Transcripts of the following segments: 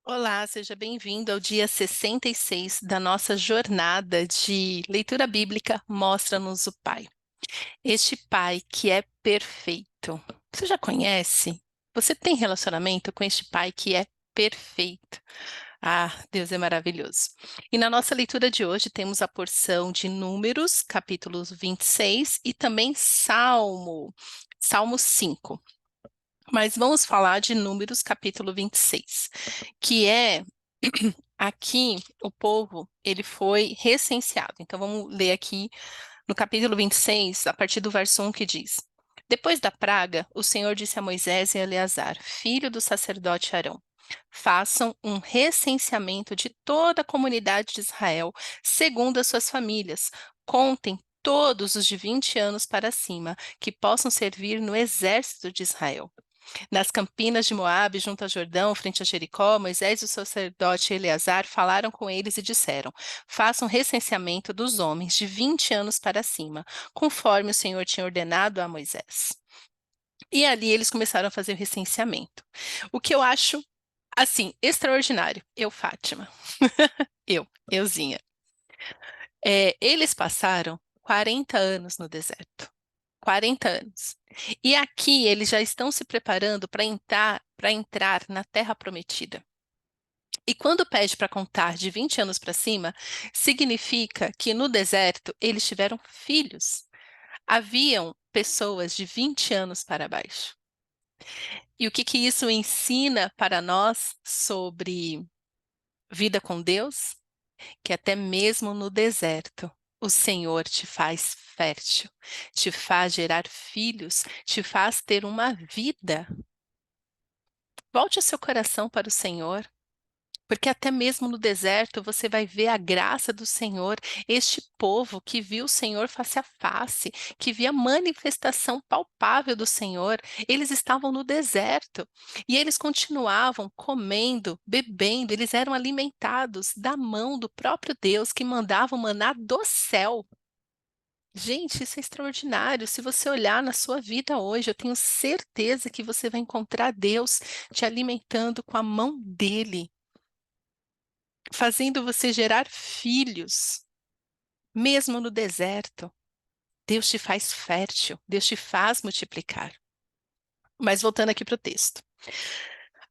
Olá, seja bem-vindo ao dia 66 da nossa jornada de leitura bíblica Mostra-nos o Pai. Este Pai que é perfeito. Você já conhece? Você tem relacionamento com este Pai que é perfeito? Ah, Deus é maravilhoso. E na nossa leitura de hoje temos a porção de Números, capítulos 26 e também Salmo 5. Mas vamos falar de Números, capítulo 26, que é aqui o povo, ele foi recenseado. Então vamos ler aqui no capítulo 26, a partir do verso 1 que diz: Depois da praga, o Senhor disse a Moisés e a Eleazar, filho do sacerdote Arão: Façam um recenseamento de toda a comunidade de Israel, segundo as suas famílias. Contem todos os de 20 anos para cima, que possam servir no exército de Israel. Nas campinas de Moabe, junto ao Jordão, frente a Jericó, Moisés e o sacerdote Eleazar falaram com eles e disseram: Façam um recenseamento dos homens de 20 anos para cima, conforme o Senhor tinha ordenado a Moisés. E ali eles começaram a fazer o recenseamento. O que eu acho, assim, extraordinário. Eu, Fátima. Euzinha. Eles passaram 40 anos no deserto. 40 anos. E aqui eles já estão se preparando para entrar na Terra Prometida. E quando pede para contar de 20 anos para cima, significa que no deserto eles tiveram filhos. Haviam pessoas de 20 anos para baixo. E o que que isso ensina para nós sobre vida com Deus? Que até mesmo no deserto, o Senhor te faz fértil, te faz gerar filhos, te faz ter uma vida. Volte o seu coração para o Senhor, porque até mesmo no deserto você vai ver a graça do Senhor, este povo que viu o Senhor face a face, que via a manifestação palpável do Senhor, eles estavam no deserto e eles continuavam comendo, bebendo, eles eram alimentados da mão do próprio Deus que mandava o maná do céu. Gente, isso é extraordinário. Se você olhar na sua vida hoje, eu tenho certeza que você vai encontrar Deus te alimentando com a mão dele, fazendo você gerar filhos, mesmo no deserto. Deus te faz fértil, Deus te faz multiplicar. Mas voltando aqui para o texto.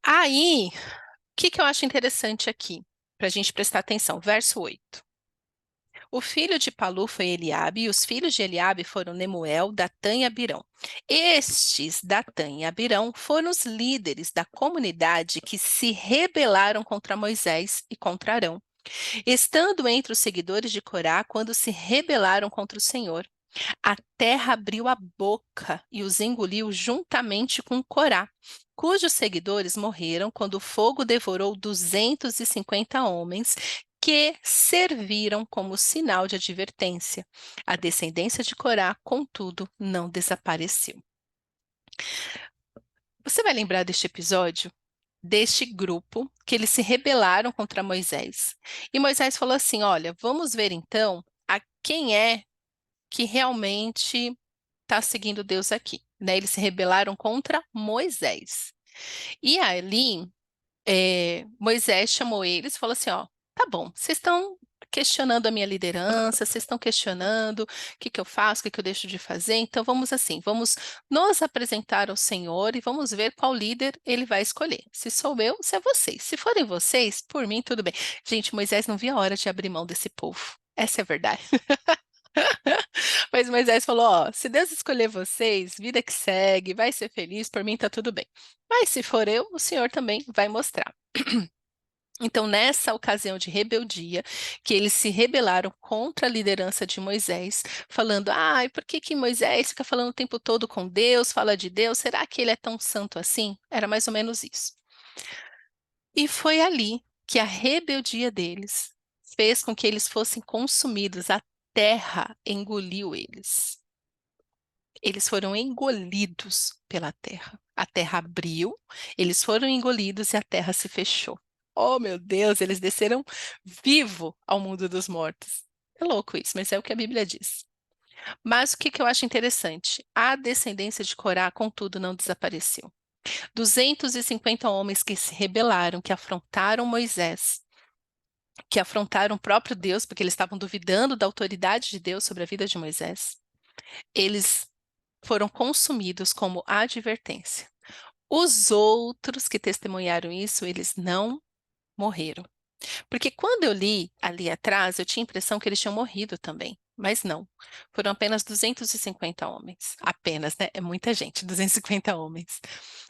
Aí, o que que eu acho interessante aqui, para a gente prestar atenção? Verso 8. O filho de Palu foi Eliabe, e os filhos de Eliabe foram Nemuel, Datã e Abirão. Estes, Datã e Abirão, foram os líderes da comunidade que se rebelaram contra Moisés e contra Arão, estando entre os seguidores de Corá quando se rebelaram contra o Senhor. A terra abriu a boca e os engoliu juntamente com Corá, cujos seguidores morreram quando o fogo devorou 250 homens que serviram como sinal de advertência. A descendência de Corá, contudo, não desapareceu. Você vai lembrar deste episódio? Deste grupo que eles se rebelaram contra Moisés. E Moisés falou assim: Olha, vamos ver então a quem é que realmente está seguindo Deus aqui, né? Eles se rebelaram contra Moisés. E ali, Moisés chamou eles e falou assim, ó, tá bom, vocês estão questionando a minha liderança, vocês estão questionando o que que eu faço, o que que eu deixo de fazer, então vamos assim, vamos nos apresentar ao Senhor e vamos ver qual líder ele vai escolher. Se sou eu, se é vocês. Se forem vocês, por mim, tudo bem. Gente, Moisés não via a hora de abrir mão desse povo. Essa é a verdade. Mas Moisés falou: Ó, se Deus escolher vocês, vida que segue, vai ser feliz, por mim tá tudo bem. Mas se for eu, o Senhor também vai mostrar. Então, nessa ocasião de rebeldia, que eles se rebelaram contra a liderança de Moisés, falando: Ai, por que que Moisés fica falando o tempo todo com Deus, fala de Deus? Será que ele é tão santo assim? Era mais ou menos isso. E foi ali que a rebeldia deles fez com que eles fossem consumidos, a terra engoliu eles. Eles foram engolidos pela terra. A terra abriu, eles foram engolidos e a terra se fechou. Oh, meu Deus, eles desceram vivo ao mundo dos mortos. É louco isso, mas é o que a Bíblia diz. Mas o que que eu acho interessante? A descendência de Corá, contudo, não desapareceu. 250 homens que se rebelaram, que afrontaram Moisés, que afrontaram o próprio Deus, porque eles estavam duvidando da autoridade de Deus sobre a vida de Moisés, eles foram consumidos como advertência. Os outros que testemunharam isso, eles não morreram. Porque quando eu li ali atrás, eu tinha a impressão que eles tinham morrido também. Mas não. Foram apenas 250 homens. Apenas, né? É muita gente, 250 homens.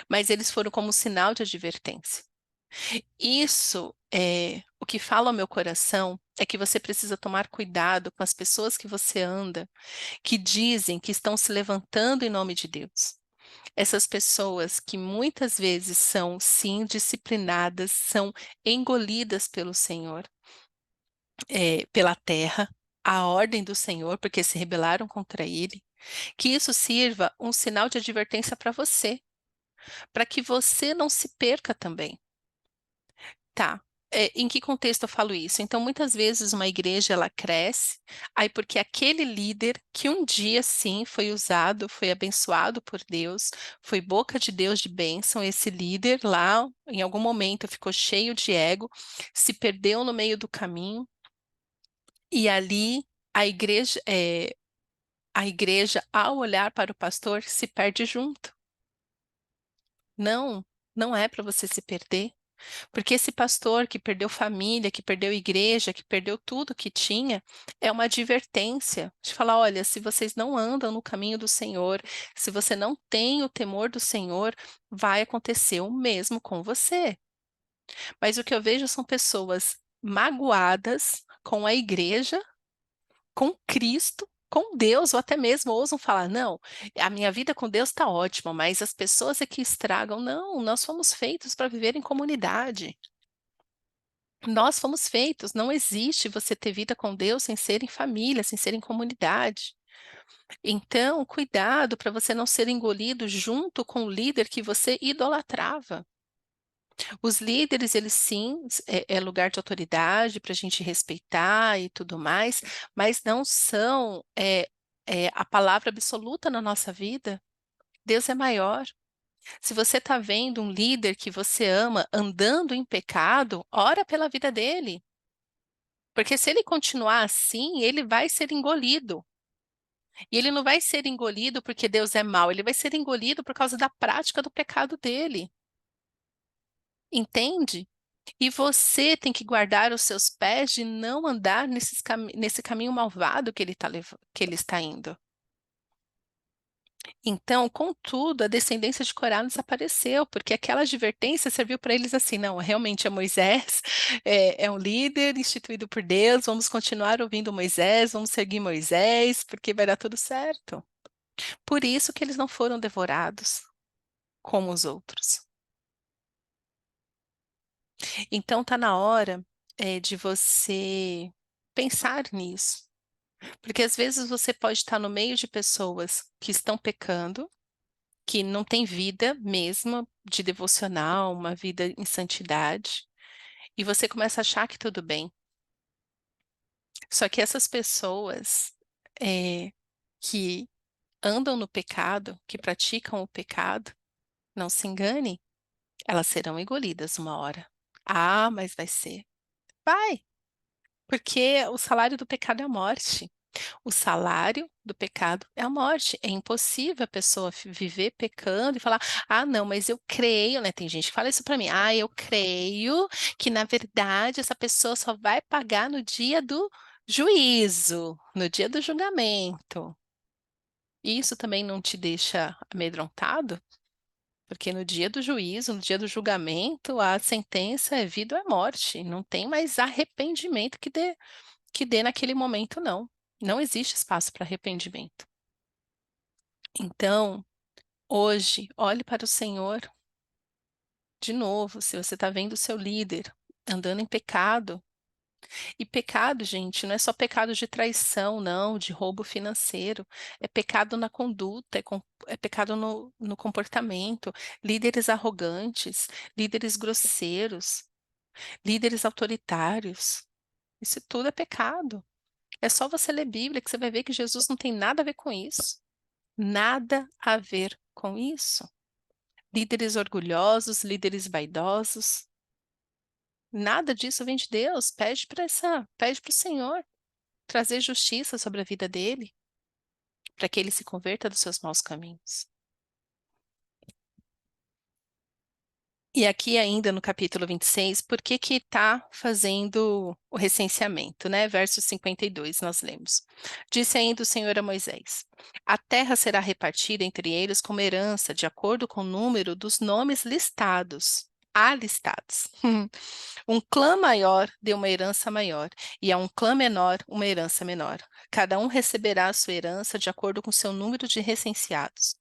Mas eles foram como sinal de advertência. Isso é o que fala ao meu coração é que você precisa tomar cuidado com as pessoas que você anda, que dizem que estão se levantando em nome de Deus. Essas pessoas que muitas vezes são, sim, disciplinadas, são engolidas pelo Senhor, pela terra, a ordem do Senhor, porque se rebelaram contra ele, que isso sirva um sinal de advertência para você, para que você não se perca também. Tá. Em que contexto eu falo isso? Então, muitas vezes uma igreja ela cresce, aí porque aquele líder que um dia sim foi usado, foi abençoado por Deus, foi boca de Deus de bênção, esse líder lá, em algum momento ficou cheio de ego, se perdeu no meio do caminho, e ali a igreja, ao olhar para o pastor, se perde junto. Não, não é para você se perder. Porque esse pastor que perdeu família, que perdeu igreja, que perdeu tudo que tinha, é uma advertência de falar: olha, se vocês não andam no caminho do Senhor, se você não tem o temor do Senhor, vai acontecer o mesmo com você. Mas o que eu vejo são pessoas magoadas com a igreja, com Cristo. Com Deus, ou até mesmo ousam falar: não, a minha vida com Deus está ótima, mas as pessoas é que estragam. Não, nós fomos feitos para viver em comunidade. Nós fomos feitos, não existe você ter vida com Deus sem ser em família, sem ser em comunidade. Então, cuidado para você não ser engolido junto com o líder que você idolatrava. Os líderes, eles sim, é lugar de autoridade para a gente respeitar e tudo mais, mas não são a palavra absoluta na nossa vida. Deus é maior. Se você está vendo um líder que você ama andando em pecado, ora pela vida dele. Porque se ele continuar assim, ele vai ser engolido. E ele não vai ser engolido porque Deus é mau, ele vai ser engolido por causa da prática do pecado dele. Entende? E você tem que guardar os seus pés de não andar nesse caminho malvado que que ele está indo. Então, contudo, a descendência de Corá desapareceu, porque aquela advertência serviu para eles assim: não, realmente é Moisés, é um líder instituído por Deus, vamos continuar ouvindo Moisés, vamos seguir Moisés, porque vai dar tudo certo. Por isso que eles não foram devorados como os outros. Então, está na hora, de você pensar nisso, porque às vezes você pode estar no meio de pessoas que estão pecando, que não tem vida mesmo de devocional, uma vida em santidade, e você começa a achar que tudo bem. Só que essas pessoas que andam no pecado, que praticam o pecado, não se engane, elas serão engolidas uma hora. Ah, mas vai ser. Vai, porque o salário do pecado é a morte. O salário do pecado é a morte. É impossível a pessoa viver pecando e falar: ah, não, mas eu creio, né? Tem gente que fala isso para mim: ah, eu creio que na verdade essa pessoa só vai pagar no dia do juízo, no dia do julgamento. Isso também não te deixa amedrontado? Porque no dia do juízo, no dia do julgamento, a sentença é vida ou é morte. Não tem mais arrependimento que dê naquele momento, não. Não existe espaço para arrependimento. Então, hoje, olhe para o Senhor de novo. Se você está vendo o seu líder andando em pecado, e pecado, gente, não é só pecado de traição, não, de roubo financeiro. É pecado na conduta, é pecado no comportamento. Líderes arrogantes, líderes grosseiros, líderes autoritários. Isso tudo é pecado. É só você ler Bíblia que você vai ver que Jesus não tem nada a ver com isso. Nada a ver com isso. líderes orgulhosos, líderes vaidosos. Nada disso vem de Deus. Pede para o Senhor trazer justiça sobre a vida dele, para que ele se converta dos seus maus caminhos. E aqui ainda no capítulo 26, por que que está fazendo o recenseamento, né? Verso 52, nós lemos. Disse ainda o Senhor a Moisés: a terra será repartida entre eles como herança, de acordo com o número dos nomes listados. Alistados. Um clã maior deu uma herança maior, e a um clã menor uma herança menor. Cada um receberá a sua herança de acordo com seu número de recenseados.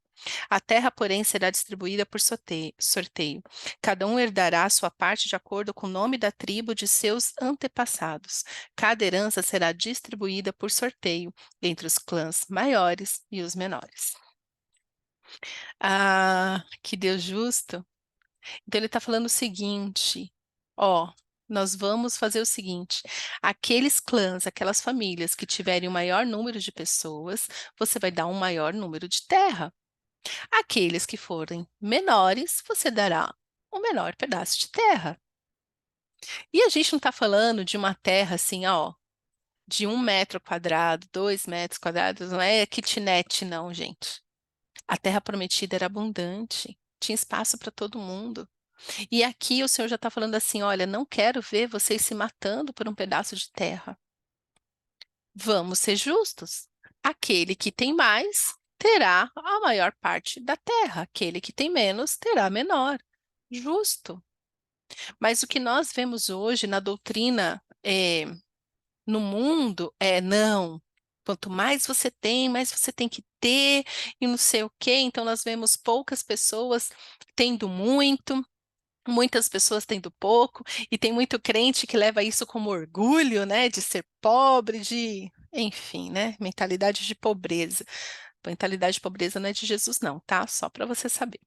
A terra, porém, será distribuída por sorteio. Cada um herdará a sua parte de acordo com o nome da tribo de seus antepassados. Cada herança será distribuída por sorteio entre os clãs maiores e os menores. Ah, que Deus justo! Então ele está falando o seguinte: ó, nós vamos fazer o seguinte: aqueles clãs, aquelas famílias que tiverem o maior número de pessoas, você vai dar um maior número de terra. Aqueles que forem menores, você dará um menor pedaço de terra. E a gente não está falando de uma terra assim, ó, de 1 metro quadrado, 2 metros quadrados, não é kitnet, não, gente. A terra prometida era abundante, tinha espaço para todo mundo. E aqui o Senhor já está falando assim: olha, não quero ver vocês se matando por um pedaço de terra. Vamos ser justos. Aquele que tem mais terá a maior parte da terra, aquele que tem menos terá a menor. Justo. Mas o que nós vemos hoje na doutrina no mundo é não. Quanto mais você tem, mais você tem que ter, e não sei o quê. Então, nós vemos poucas pessoas tendo muito, muitas pessoas tendo pouco, e tem muito crente que leva isso como orgulho, né, de ser pobre, enfim, né, mentalidade de pobreza. Mentalidade de pobreza não é de Jesus, não, tá? Só para você saber.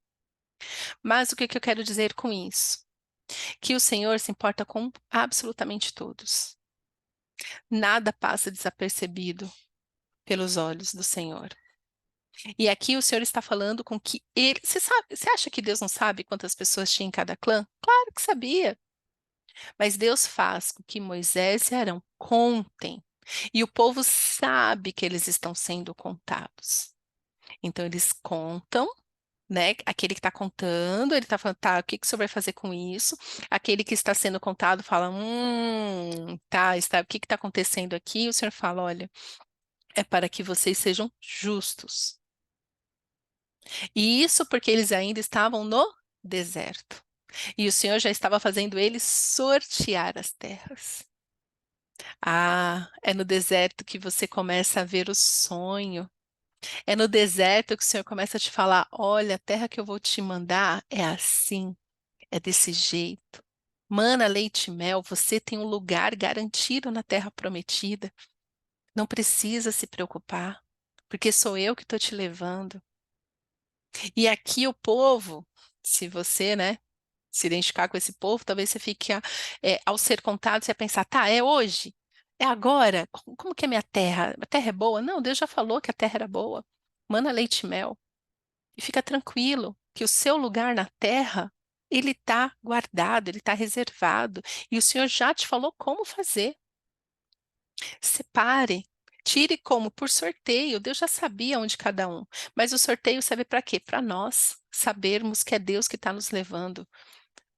Mas o que que eu quero dizer com isso? Que o Senhor se importa com absolutamente todos. Nada passa desapercebido pelos olhos do Senhor. E aqui o Senhor está falando com que ele. Você acha que Deus não sabe quantas pessoas tinha em cada clã? Claro que sabia. Mas Deus faz com que Moisés e Arão contem. E o povo sabe que eles estão sendo contados. Então eles contam, né? Aquele que está contando, ele está falando, tá, o que que o senhor vai fazer com isso? Aquele que está sendo contado fala, tá, o que que está acontecendo aqui? E o senhor fala, olha, é para que vocês sejam justos. E isso porque eles ainda estavam no deserto. E o Senhor já estava fazendo eles sortear as terras. Ah, é no deserto que você começa a ver o sonho. É no deserto que o Senhor começa a te falar: olha, a terra que eu vou te mandar é assim, é desse jeito. Mana, leite e mel, você tem um lugar garantido na terra prometida. Não precisa se preocupar, porque sou eu que estou te levando. E aqui o povo, se você, né, se identificar com esse povo, talvez você fique, ao ser contado, você vai pensar, tá, é hoje? É agora? Como que é minha terra? A terra é boa? Não, Deus já falou que a terra era boa. Mana leite e mel. E fica tranquilo que o seu lugar na terra, ele está guardado, ele está reservado. E o Senhor já te falou como fazer. Separe. Tire como? Por sorteio. Deus já sabia onde cada um. Mas o sorteio serve para quê? Para nós sabermos que é Deus que está nos levando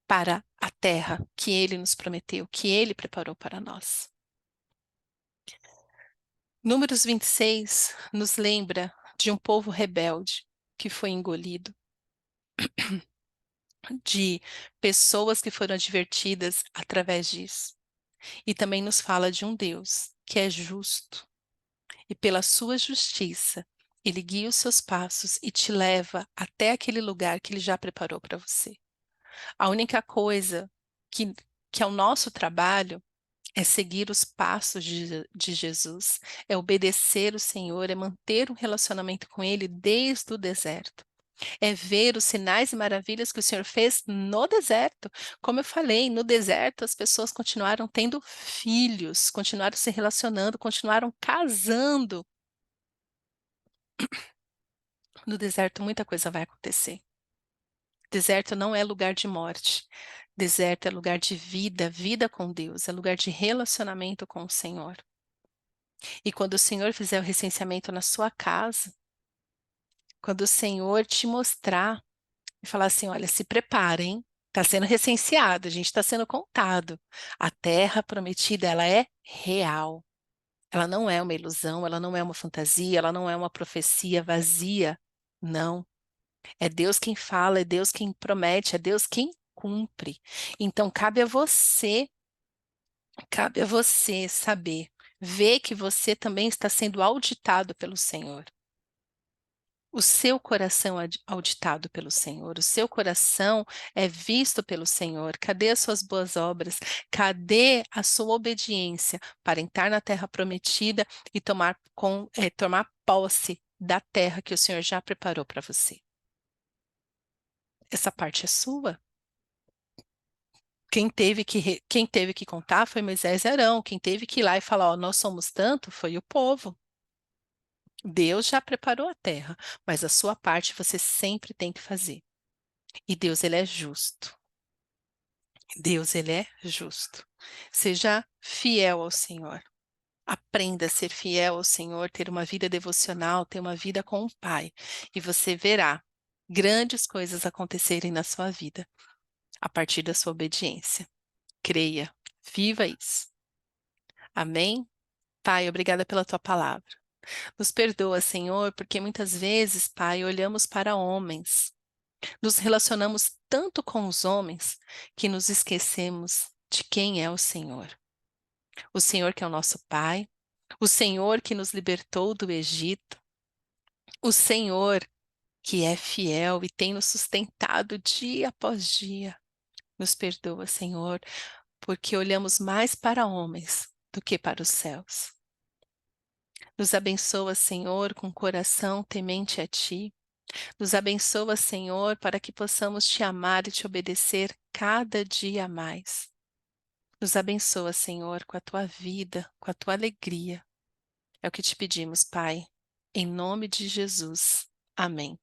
para a terra que Ele nos prometeu, que Ele preparou para nós. Números 26 nos lembra de um povo rebelde que foi engolido, de pessoas que foram advertidas através disso. E também nos fala de um Deus que é justo e pela sua justiça ele guia os seus passos e te leva até aquele lugar que ele já preparou para você. A única coisa que, que é o nosso trabalho é seguir os passos de Jesus, é obedecer o Senhor, é manter um relacionamento com Ele desde o deserto. É ver os sinais e maravilhas que o Senhor fez no deserto. Como eu falei, no deserto as pessoas continuaram tendo filhos, continuaram se relacionando, continuaram casando. No deserto muita coisa vai acontecer. Deserto não é lugar de morte. Deserto é lugar de vida, vida com Deus, é lugar de relacionamento com o Senhor. E quando o Senhor fizer o recenseamento na sua casa, quando o Senhor te mostrar e falar assim: olha, se preparem, está sendo recenseado, a gente está sendo contado. A terra prometida, ela é real. Ela não é uma ilusão, ela não é uma fantasia, ela não é uma profecia vazia. Não. É Deus quem fala, é Deus quem promete, é Deus quem cumpre. Então cabe a você saber, ver que você também está sendo auditado pelo Senhor. O seu coração é auditado pelo Senhor, o seu coração é visto pelo Senhor. Cadê as suas boas obras? Cadê a sua obediência para entrar na terra prometida e tomar posse da terra que o Senhor já preparou para você? Essa parte é sua. Quem teve que contar foi Moisés e Arão. Quem teve que ir lá e falar, ó, nós somos tanto, foi o povo. Deus já preparou a terra, mas a sua parte você sempre tem que fazer. E Deus, ele é justo. Deus, ele é justo. Seja fiel ao Senhor. Aprenda a ser fiel ao Senhor, ter uma vida devocional, ter uma vida com o Pai. E você verá grandes coisas acontecerem na sua vida a partir da sua obediência. Creia, viva isso. Amém? Pai, obrigada pela tua palavra. Nos perdoa, Senhor, porque muitas vezes, Pai, olhamos para homens, nos relacionamos tanto com os homens que nos esquecemos de quem é o Senhor. O Senhor que é o nosso Pai, o Senhor que nos libertou do Egito, o Senhor que é fiel e tem nos sustentado dia após dia. Nos perdoa, Senhor, porque olhamos mais para homens do que para os céus. Nos abençoa, Senhor, com coração temente a Ti. Nos abençoa, Senhor, para que possamos Te amar e Te obedecer cada dia mais. Nos abençoa, Senhor, com a Tua vida, com a Tua alegria. É o que te pedimos, Pai. Em nome de Jesus. Amém.